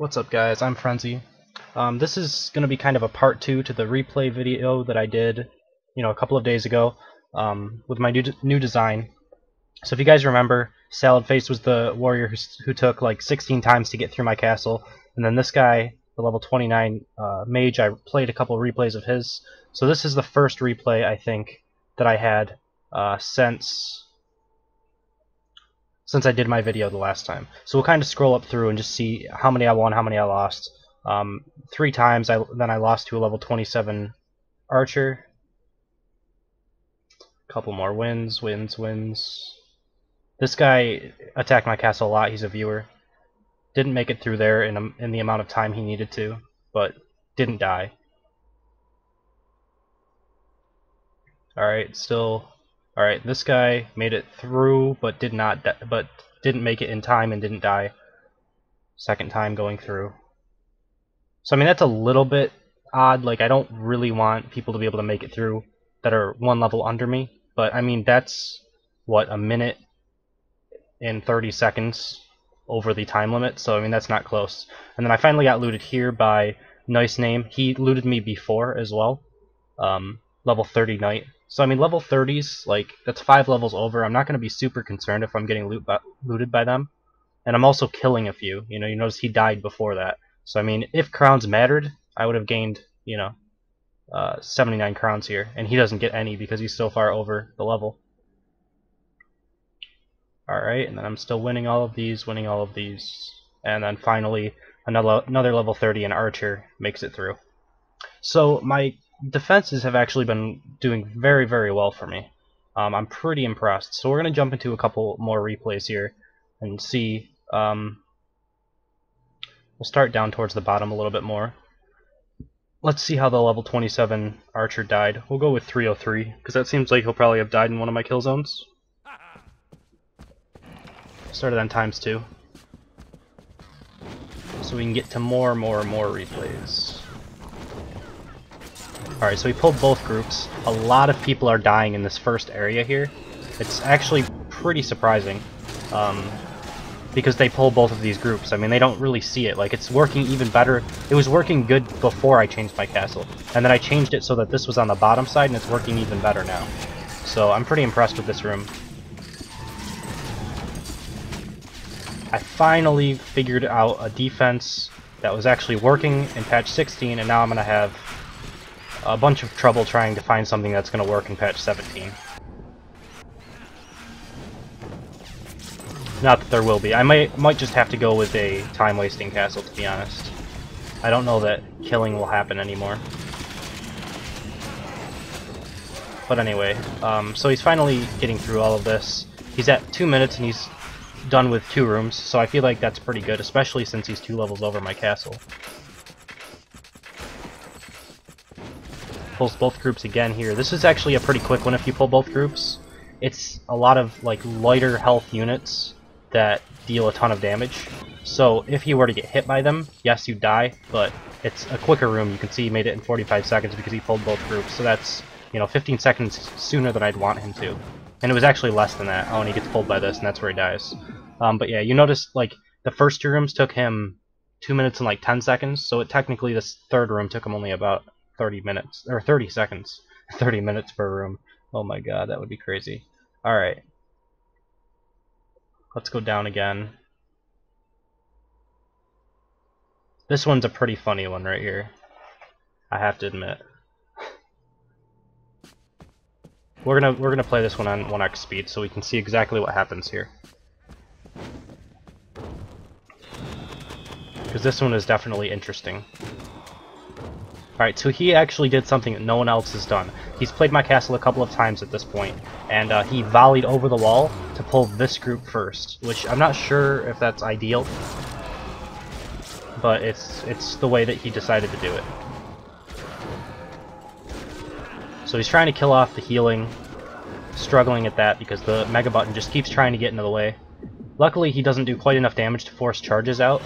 What's up, guys? I'm Frenzy. This is going to be kind of a part 2 to the replay video that I did, a couple of days ago with my new design. So if you guys remember, Salad Face was the warrior who took like 16 times to get through my castle, and then this guy, the level 29 mage, I played a couple of replays of his. So this is the first replay, I think, that I had since I did my video the last time. So we'll kind of scroll up through and just see how many I won, how many I lost. 3 times, then I lost to a level 27 archer. Couple more wins. This guy attacked my castle a lot. He's a viewer. Didn't make it through there in the amount of time he needed to, but didn't die. Alright, Alright, this guy made it through, but didn't make it in time and didn't die. Second time going through. So I mean, that's a little bit odd. Like, I don't really want people to be able to make it through that are one level under me. But I mean, that's what, a minute and 30 seconds over the time limit. So I mean, that's not close. And then I finally got looted here by Nice Name. He looted me before as well. Level 30 Knight. So I mean, level 30s, like, that's 5 levels over. I'm not going to be super concerned if I'm getting looted by them. And I'm also killing a few. You notice he died before that. So I mean, if crowns mattered, I would have gained, 79 crowns here. And he doesn't get any because he's so far over the level. Alright, and then I'm still winning all of these. And then finally, another level 30 and archer makes it through. So my defenses have actually been doing very, very well for me. I'm pretty impressed. So we're going to jump into a couple more replays here and see. We'll start down towards the bottom a little bit more. Let's see how the level 27 archer died. We'll go with 303, because that seems like he'll probably have died in one of my kill zones. Started on ×2. So we can get to more replays. Alright, so we pulled both groups. A lot of people are dying in this first area here. It's actually pretty surprising, because they pull both of these groups. I mean, they don't really see it. Like, it's working even better. It was working good before I changed my castle, and then I changed it so that this was on the bottom side, and it's working even better now. So I'm pretty impressed with this room. I finally figured out a defense that was actually working in patch 16, and now I'm going to have a bunch of trouble trying to find something that's going to work in patch 17. Not that there will be. I might just have to go with a time-wasting castle, to be honest. I don't know that killing will happen anymore. But anyway, so he's finally getting through all of this. He's at 2 minutes and he's done with 2 rooms, so I feel like that's pretty good, especially since he's 2 levels over my castle. Pulls both groups again here. This is actually a pretty quick one if you pull both groups. It's a lot of like lighter health units that deal a ton of damage. So if you were to get hit by them, yes, you die, but it's a quicker room. You can see he made it in 45 seconds because he pulled both groups. So that's, 15 seconds sooner than I'd want him to. And it was actually less than that. Oh, and he gets pulled by this, and that's where he dies. But yeah, you notice like the first 2 rooms took him 2 minutes and like 10 seconds. So technically this third room took him only about 30 minutes, or 30 seconds. 30 minutes per room. Oh my god, that would be crazy. Alright. Let's go down again. This one's a pretty funny one right here, I have to admit. We're gonna play this one on 1x speed so we can see exactly what happens here. Because this one is definitely interesting. Alright, so he actually did something that no one else has done. He's played my castle a couple of times at this point, and he volleyed over the wall to pull this group first, which I'm not sure if that's ideal, but it's the way that he decided to do it. So he's trying to kill off the healing, struggling at that because the Mega Button just keeps trying to get into the way. Luckily, he doesn't do quite enough damage to force charges out.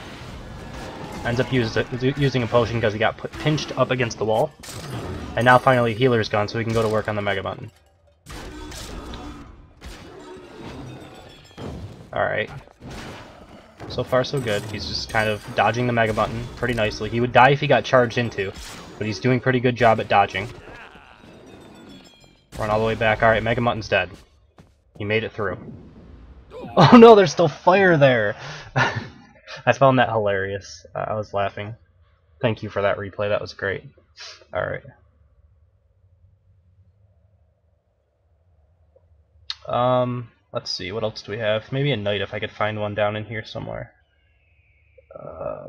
Ends up using a potion because he got pinched up against the wall. And now finally healer's gone, so we can go to work on the Mega Button. Alright. So far so good. He's just kind of dodging the Mega Button pretty nicely. He would die if he got charged into, but he's doing a pretty good job at dodging. Run all the way back. Alright, Mega Button's dead. He made it through. Oh no, there's still fire there! I found that hilarious. I was laughing. Thank you for that replay, that was great. Alright. Let's see, what else do we have? Maybe a knight if I could find one down in here somewhere.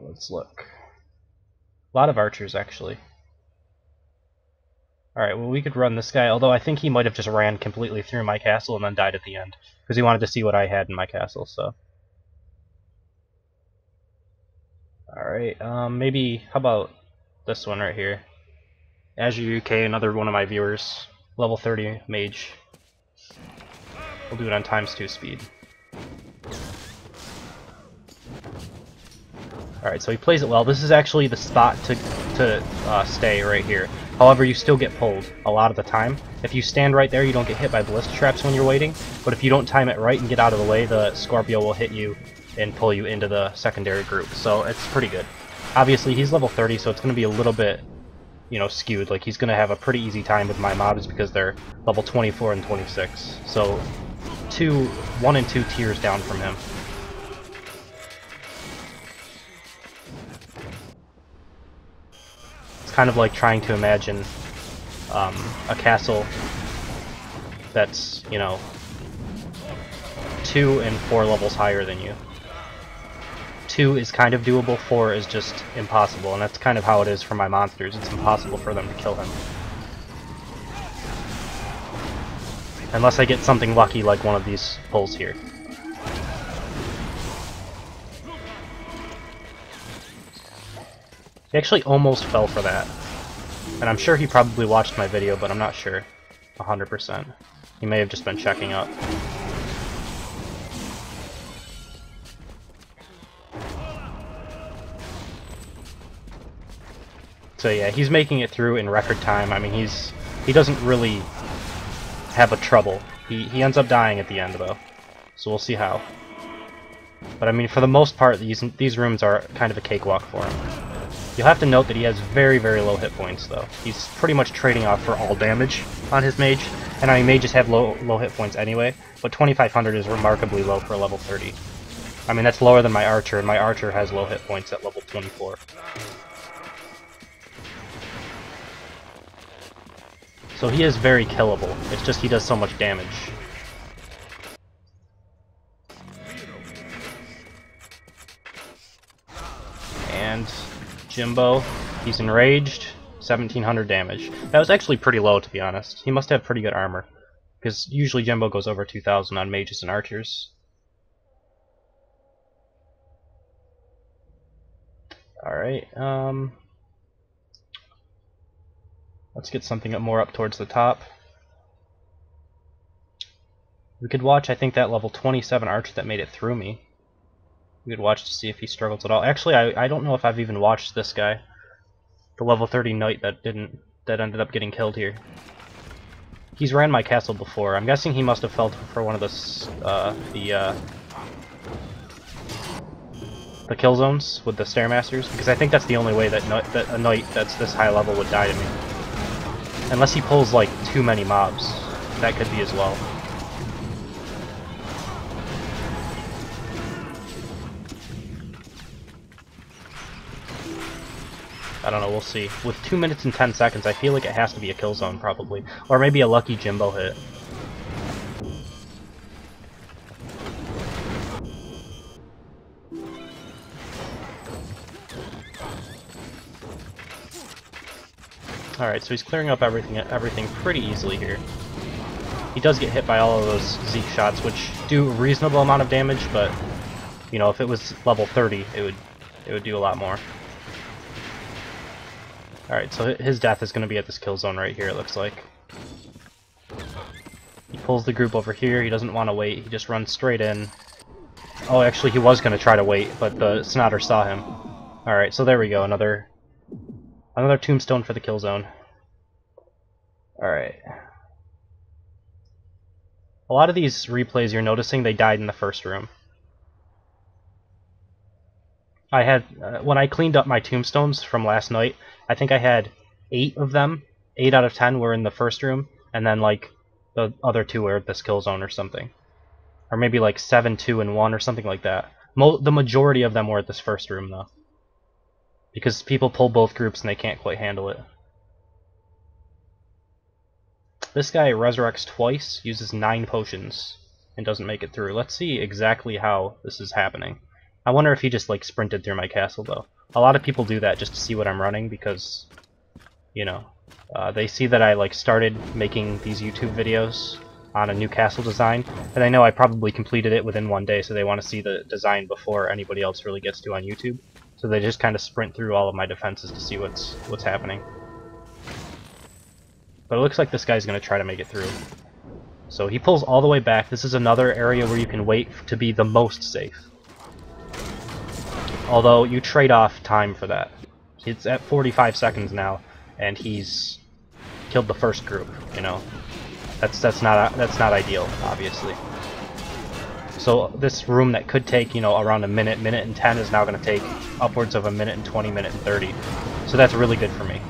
Let's look. A lot of archers, actually. Alright, well we could run this guy, although I think he might have just ran completely through my castle and then died at the end. Because he wanted to see what I had in my castle, so... Alright, maybe, how about this one right here? Azure UK, another one of my viewers. Level 30 mage. We'll do it on ×2 speed. Alright, so he plays it well. This is actually the spot to stay right here. However, you still get pulled a lot of the time. If you stand right there, you don't get hit by ballista traps when you're waiting. But if you don't time it right and get out of the way, the Scorpio will hit you and pull you into the secondary group. So it's pretty good. Obviously, he's level 30, so it's going to be a little bit, you know, skewed. Like, he's going to have a pretty easy time with my mobs because they're level 24 and 26. So 1 and 2 tiers down from him. It's kind of like trying to imagine a castle that's, you know, 2 and 4 levels higher than you. 2 is kind of doable, 4 is just impossible, and that's kind of how it is for my monsters. It's impossible for them to kill him. Unless I get something lucky like one of these pulls here. He actually almost fell for that. And I'm sure he probably watched my video, but I'm not sure 100%. He may have just been checking up. So yeah, he's making it through in record time. I mean, he doesn't really have a trouble. He ends up dying at the end though, so we'll see how. But I mean, for the most part, these rooms are kind of a cakewalk for him. You'll have to note that he has very, very low hit points though. He's pretty much trading off for all damage on his mage, and I mean, mages have low hit points anyway, but 2500 is remarkably low for a level 30. I mean, that's lower than my archer, and my archer has low hit points at level 24. So he is very killable, it's just he does so much damage. And Jimbo, he's enraged, 1700 damage. That was actually pretty low, to be honest. He must have pretty good armor, because usually Jimbo goes over 2000 on mages and archers. Alright, let's get something more up towards the top. We could watch, I think, that level 27 archer that made it through me. We could watch to see if he struggles at all. Actually, I don't know if I've even watched this guy. The level 30 knight that ended up getting killed here. He's ran my castle before. I'm guessing he must have fell for one of the kill zones with the Stairmasters, because I think that's the only way that a knight that's this high level would die to me. Unless he pulls, like, too many mobs. That could be as well. I don't know, we'll see. With 2 minutes and 10 seconds, I feel like it has to be a kill zone, probably. Or maybe a lucky Jimbo hit. Alright, so he's clearing up everything pretty easily here. He does get hit by all of those Zeke shots, which do a reasonable amount of damage, but, you know, if it was level 30, it would do a lot more. Alright, so his death is going to be at this kill zone right here, it looks like. He pulls the group over here, he doesn't want to wait, he just runs straight in. Oh, actually he was going to try to wait, but the Snotter saw him. Alright, so there we go, another tombstone for the kill zone. Alright. A lot of these replays you're noticing, they died in the first room. I had when I cleaned up my tombstones from last night, I think I had 8 of them. 8 out of 10 were in the first room, and then like the other 2 were at this kill zone or something, or maybe like 7, 2, and 1 or something like that. The majority of them were at this first room though, because people pull both groups and they can't quite handle it. This guy resurrects twice, uses 9 potions, and doesn't make it through. Let's see exactly how this is happening. I wonder if he just like sprinted through my castle though. A lot of people do that just to see what I'm running because, you know, they see that I like started making these YouTube videos on a new castle design, and they know I probably completed it within 1 day, so they want to see the design before anybody else really gets to on YouTube. So they just kind of sprint through all of my defenses to see what's happening. But it looks like this guy's going to try to make it through. So he pulls all the way back. This is another area where you can wait to be the most safe. Although you trade off time for that. It's at 45 seconds now, and he's killed the first group, you know. That's not ideal, obviously. So this room that could take, you know, around a minute and 10 is now going to take upwards of a minute and 20, minute and 30. So that's really good for me.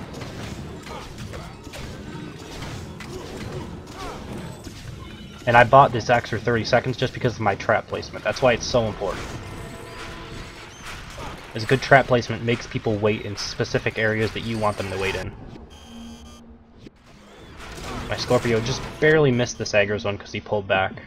And I bought this extra 30 seconds just because of my trap placement. That's why it's so important. As good trap placement makes people wait in specific areas that you want them to wait in. My Scorpio just barely missed this aggro zone because he pulled back.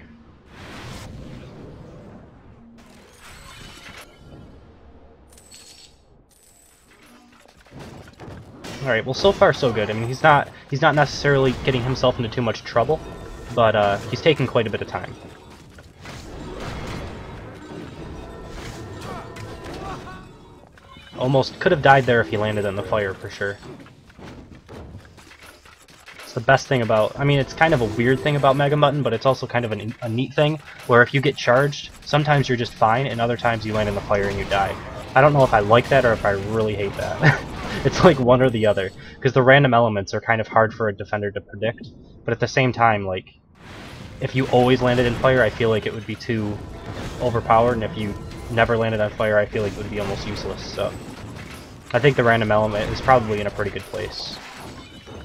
Alright, well so far so good. I mean, he's not necessarily getting himself into too much trouble, but he's taking quite a bit of time. Almost could have died there if he landed in the fire for sure. It's the best thing about, I mean, it's kind of a weird thing about Mega Mutton, but it's also kind of a neat thing, where if you get charged, sometimes you're just fine, and other times you land in the fire and you die. I don't know if I like that or if I really hate that. It's like one or the other, because the random elements are kind of hard for a defender to predict, but at the same time, like, if you always landed in fire, I feel like it would be too overpowered, and if you never landed on fire, I feel like it would be almost useless, so I think the random element is probably in a pretty good place.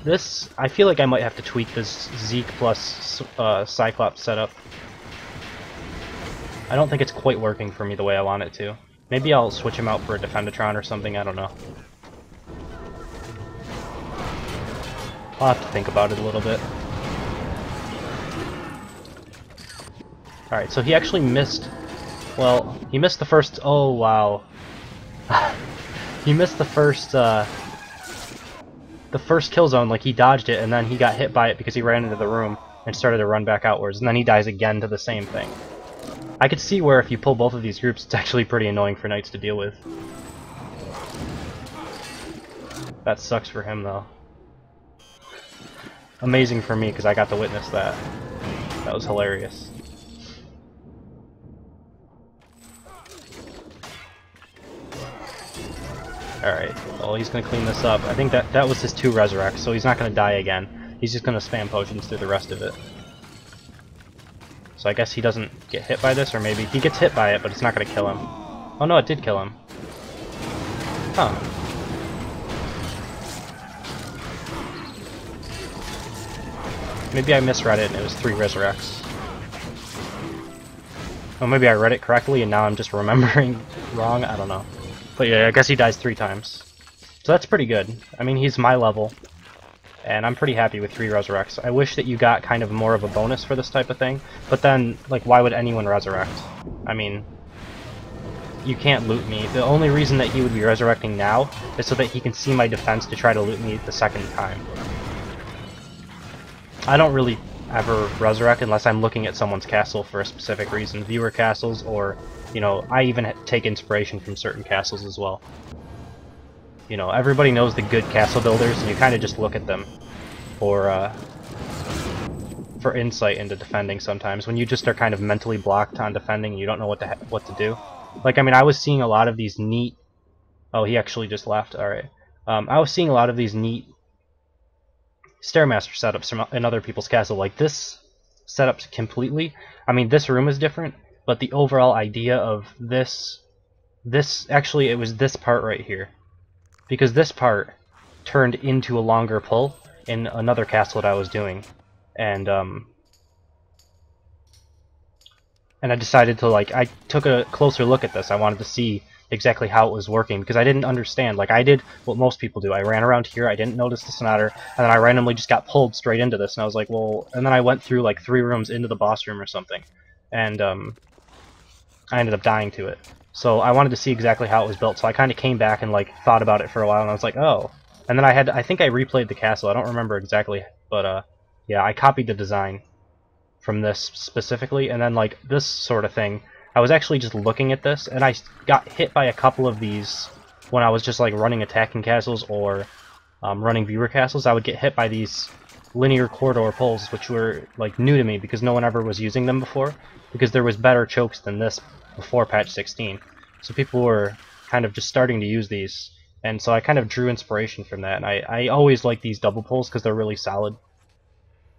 This, I feel like I might have to tweak this Zeke plus Cyclops setup. I don't think it's quite working for me the way I want it to. Maybe I'll switch him out for a Defendatron or something, I don't know. I'll have to think about it a little bit. Alright, so he actually missed... Well, he missed the first... Oh, wow. He missed the first kill zone, like he dodged it, and then he got hit by it because he ran into the room and started to run back outwards, and then he dies again to the same thing. I could see where if you pull both of these groups, it's actually pretty annoying for Knights to deal with. That sucks for him, though. Amazing for me, because I got to witness that. That was hilarious. Alright, well he's gonna clean this up. I think that was his 2 resurrects, so he's not gonna die again. He's just gonna spam potions through the rest of it. So I guess he doesn't get hit by this, or maybe he gets hit by it, but it's not gonna kill him. Oh no, it did kill him. Huh. Maybe I misread it and it was 3 resurrects. Oh, maybe I read it correctly and now I'm just remembering wrong, I don't know. But yeah, I guess he dies 3 times. So that's pretty good. I mean, he's my level, and I'm pretty happy with 3 resurrects. I wish that you got kind of more of a bonus for this type of thing, but then, like, why would anyone resurrect? I mean, you can't loot me. The only reason that he would be resurrecting now is so that he can see my defense to try to loot me the second time. I don't really ever resurrect unless I'm looking at someone's castle for a specific reason. Viewer castles, or, you know, I even take inspiration from certain castles as well. You know, everybody knows the good castle builders, and you kind of just look at them for insight into defending sometimes. When you just are kind of mentally blocked on defending, and you don't know what to do. Like, I mean, I was seeing a lot of these neat... Oh, he actually just left. Alright. I was seeing a lot of these neat Stairmaster setups in other people's castle. Like, this setup completely... I mean, this room is different, but the overall idea of this this, actually it was this part right here. Because this part turned into a longer pull in another castle that I was doing. And I decided to, like, I took a closer look at this. I wanted to see exactly how it was working, because I didn't understand. Like, I did what most people do. I ran around here, I didn't notice the Sonata, and then I randomly just got pulled straight into this, and I was like, well, and then I went through like 3 rooms into the boss room or something, and I ended up dying to it. So I wanted to see exactly how it was built, so I kind of came back and like thought about it for a while, and I was like, oh. And then I think I replayed the castle. I don't remember exactly, but yeah, I copied the design from this specifically, and then like this sort of thing, I was actually just looking at this, and I got hit by a couple of these when I was just like running attacking castles or running viewer castles. I would get hit by these linear corridor pulls, which were like new to me because no one ever was using them before, because there was better chokes than this before patch 16. So people were kind of just starting to use these, and so I kind of drew inspiration from that, and I always like these double pulls because they're really solid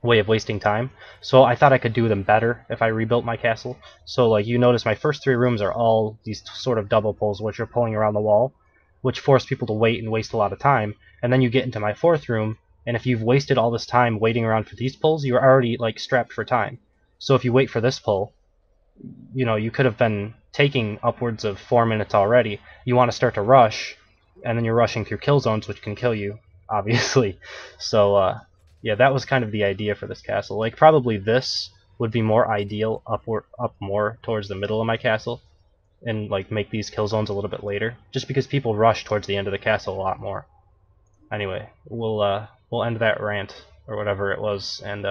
way of wasting time. So I thought I could do them better if I rebuilt my castle. So like you notice my first 3 rooms are all these sort of double pulls which are pulling around the wall, which force people to wait and waste a lot of time. And then you get into my 4th room, and if you've wasted all this time waiting around for these pulls, you're already like strapped for time. So if you wait for this pull, you know, you could have been taking upwards of 4 minutes already. You want to start to rush, and then you're rushing through kill zones, which can kill you, obviously. So yeah, that was kind of the idea for this castle. Like, probably this would be more ideal up more towards the middle of my castle, and like make these kill zones a little bit later, just because people rush towards the end of the castle a lot more. Anyway, we'll end that rant or whatever it was, and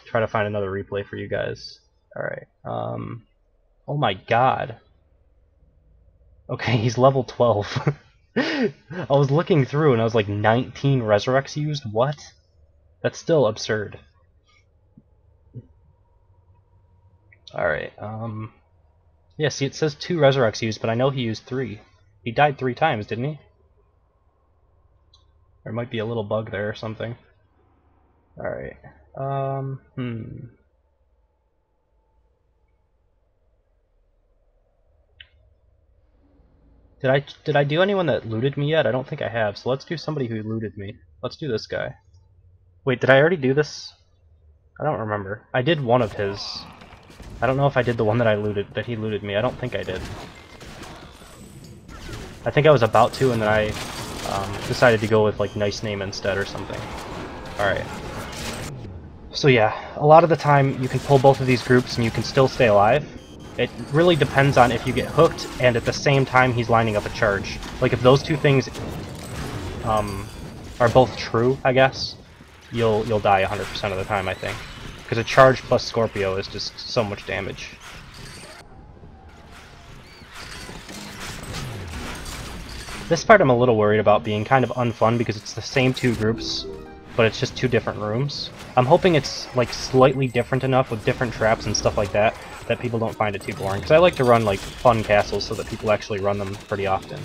try to find another replay for you guys. All right. Oh my God. Okay, he's level 12. I was looking through and I was like 19 resurrects used. What? That's still absurd. Alright, yeah, see, it says 2 resurrects used, but I know he used 3. He died 3 times, didn't he? There might be a little bug there or something. Alright, Did I do anyone that looted me yet? I don't think I have, so let's do somebody who looted me. Let's do this guy. Wait, did I already do this? I don't remember. I did one of his. I don't know if I did the one that he looted me. I don't think I did. I think I was about to, and then I decided to go with like nice name instead or something. Alright. So yeah, a lot of the time you can pull both of these groups and you can still stay alive. It really depends on if you get hooked and at the same time he's lining up a charge. Like if those 2 things are both true, I guess, you'll die 100% of the time, I think. Because a charge plus Scorpio is just so much damage. This part I'm a little worried about being kind of unfun because it's the same 2 groups, but it's just 2 different rooms. I'm hoping it's like slightly different enough with different traps and stuff like that people don't find it too boring. Because I like to run like fun castles so that people actually run them pretty often.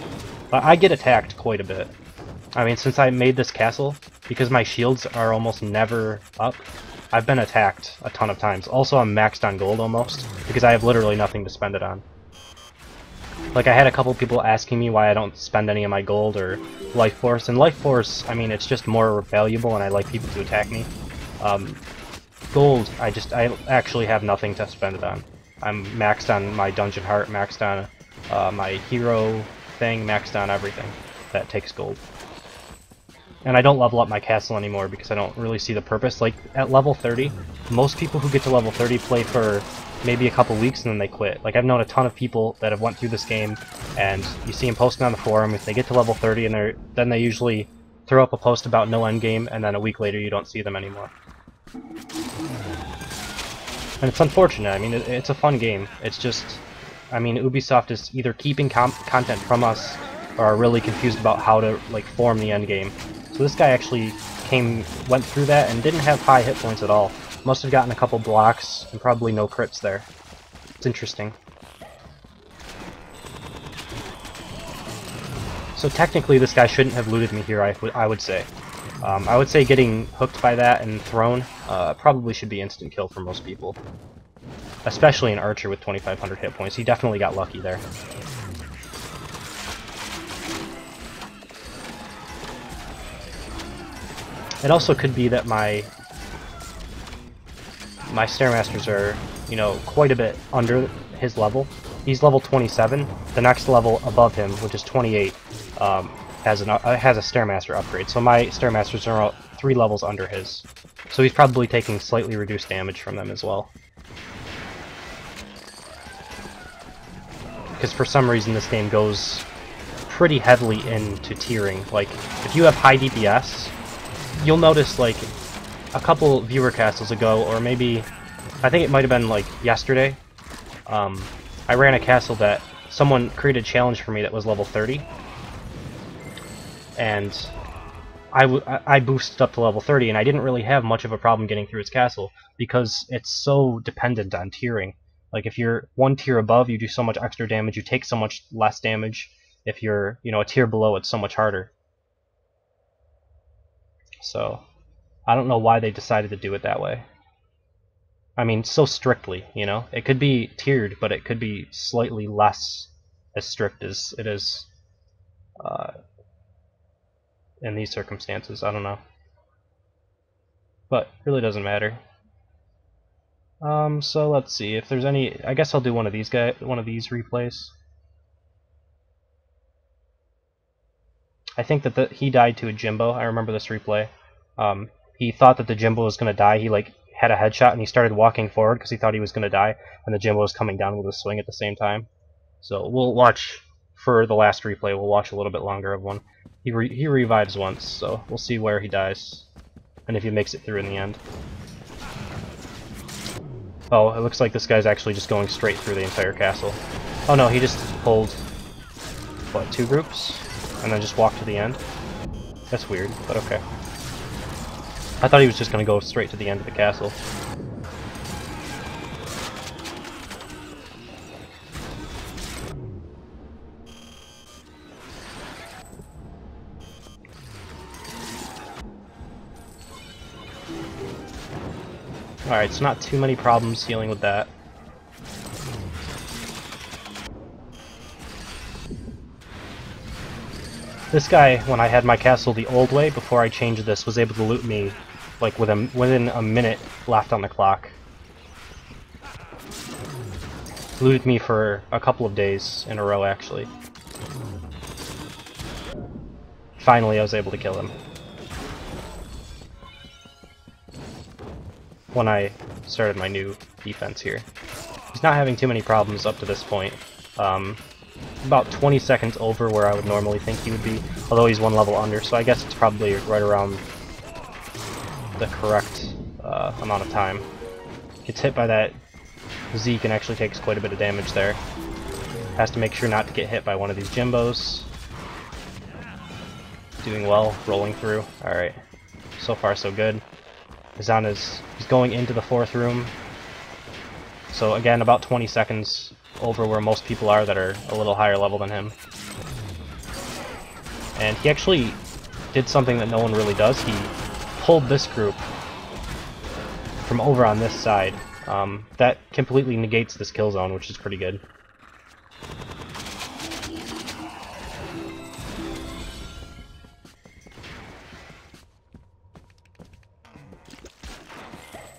But I get attacked quite a bit. I mean, since I made this castle, because my shields are almost never up, I've been attacked a ton of times. Also, I'm maxed on gold almost, because I have literally nothing to spend it on. Like, I had a couple people asking me why I don't spend any of my gold or Life Force, and Life Force, I mean, it's just more valuable and I like people to attack me. Gold, I actually have nothing to spend it on. I'm maxed on my Dungeon Heart, maxed on my hero thing, maxed on everything that takes gold. And I don't level up my castle anymore because I don't really see the purpose. Like, at level 30, most people who get to level 30 play for maybe a couple weeks and then they quit. Like, I've known a ton of people that have went through this game, and you see them posting on the forum. If they get to level 30, and then they usually throw up a post about no endgame, and then a week later you don't see them anymore. And it's unfortunate. I mean, it's a fun game. It's just, I mean, Ubisoft is either keeping content from us or are really confused about how to like form the end game. So this guy actually went through that and didn't have high hit points at all. Must have gotten a couple blocks and probably no crits there. It's interesting. So technically this guy shouldn't have looted me here, I would say. I would say getting hooked by that and thrown probably should be instant kill for most people. Especially an archer with 2,500 hit points. He definitely got lucky there. It also could be that my Stairmasters are, you know, quite a bit under his level. He's level 27. The next level above him, which is 28, has a Stairmaster upgrade. So my Stairmasters are 3 levels under his. So he's probably taking slightly reduced damage from them as well. Because for some reason this game goes pretty heavily into tiering. Like, if you have high DPS, you'll notice, like, a couple viewer castles ago, or maybe, I think it might have been, like, yesterday, I ran a castle that someone created a challenge for me that was level 30, and I boosted up to level 30, and I didn't really have much of a problem getting through its castle, because it's so dependent on tiering. Like, if you're one tier above, you do so much extra damage, you take so much less damage. If you're, you know, a tier below, it's so much harder. So, I don't know why they decided to do it that way. I mean, so strictly, you know? It could be tiered, but it could be slightly less as strict as it is in these circumstances. I don't know. But, really doesn't matter. So let's see if there's any. I guess I'll do one of these replays. I think that he died to a Jimbo. I remember this replay. He thought that the Jimbo was gonna die. He like had a headshot and he started walking forward because he thought he was gonna die, and the Jimbo was coming down with a swing at the same time. So we'll watch for the last replay. We'll watch a little bit longer of one. He revives once, so we'll see where he dies and if he makes it through in the end. Oh, it looks like this guy's actually just going straight through the entire castle. Oh no, he just pulled, what, 2 groups? And then just walked to the end? That's weird, but okay. I thought he was just going to go straight to the end of the castle. Alright, so not too many problems dealing with that. This guy, when I had my castle the old way, before I changed this, was able to loot me like within a minute left on the clock. Looted me for a couple of days in a row, actually. Finally, I was able to kill him. When I started my new defense here. He's not having too many problems up to this point. About 20 seconds over where I would normally think he would be, although he's 1 level under, so I guess it's probably right around the correct amount of time. Gets hit by that Zeke and actually takes quite a bit of damage there. Has to make sure not to get hit by one of these Jimbos. Doing well, rolling through. Alright, so far so good. He's going into the 4th room. So again, about 20 seconds over where most people are that are a little higher level than him. And he actually did something that no one really does. He pulled this group from over on this side. That completely negates this kill zone, which is pretty good.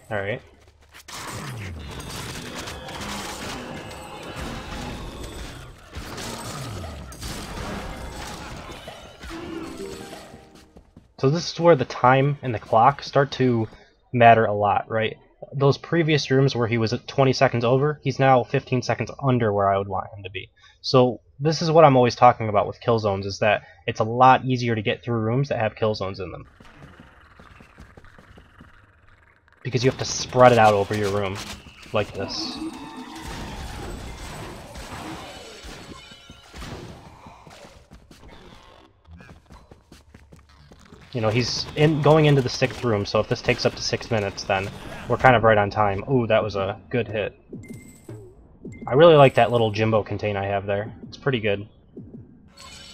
Alright. So this is where the time and the clock start to matter a lot, right? Those previous rooms where he was at 20 seconds over, he's now 15 seconds under where I would want him to be. So this is what I'm always talking about with kill zones, is that it's a lot easier to get through rooms that have kill zones in them. Because you have to spread it out over your room, like this. You know, he's going into the 6th room, so if this takes up to 6 minutes, then we're kind of right on time. Ooh, that was a good hit. I really like that little Jimbo contain I have there. It's pretty good.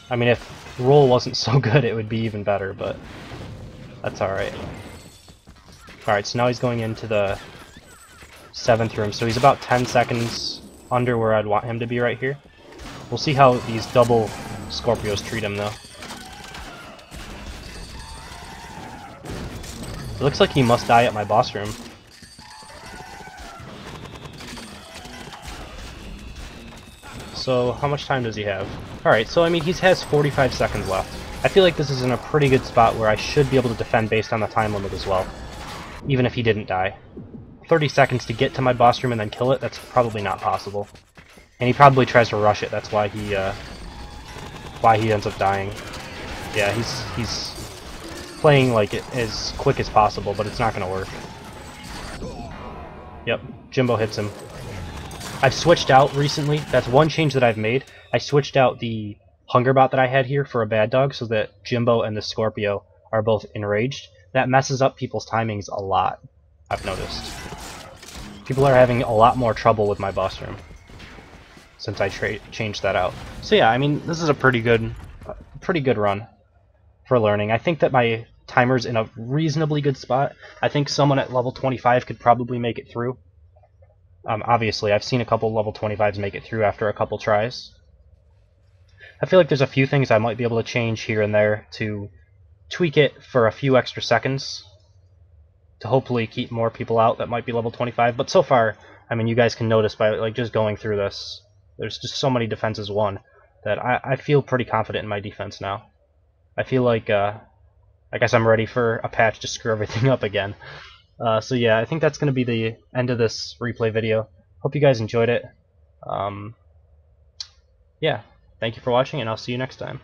I mean, if roll wasn't so good, it would be even better, but that's alright. Alright, so now he's going into the 7th room, so he's about 10 seconds under where I'd want him to be right here. We'll see how these double Scorpios treat him, though. It looks like he must die at my boss room. So, how much time does he have? Alright, so I mean, he has 45 seconds left. I feel like this is in a pretty good spot where I should be able to defend based on the time limit as well. Even if he didn't die. 30 seconds to get to my boss room and then kill it, that's probably not possible. And he probably tries to rush it, that's why he ends up dying. Yeah, he's playing like it as quick as possible, but it's not gonna work. Yep, Jimbo hits him. I've switched out recently. That's one change that I've made. I switched out the Hunger Bot that I had here for a Bad Dog so that Jimbo and the Scorpio are both enraged. That messes up people's timings a lot, I've noticed. People are having a lot more trouble with my boss room since I changed that out. So yeah, I mean, this is a pretty good run for learning. I think that my timer's in a reasonably good spot. I think someone at level 25 could probably make it through. Obviously, I've seen a couple level 25s make it through after a couple tries. I feel like there's a few things I might be able to change here and there to tweak it for a few extra seconds to hopefully keep more people out that might be level 25. But so far, I mean, you guys can notice by like just going through this, there's just so many defenses won that I feel pretty confident in my defense now. I feel like I guess I'm ready for a patch to screw everything up again. So yeah, I think that's going to be the end of this replay video. Hope you guys enjoyed it. Yeah, thank you for watching, and I'll see you next time.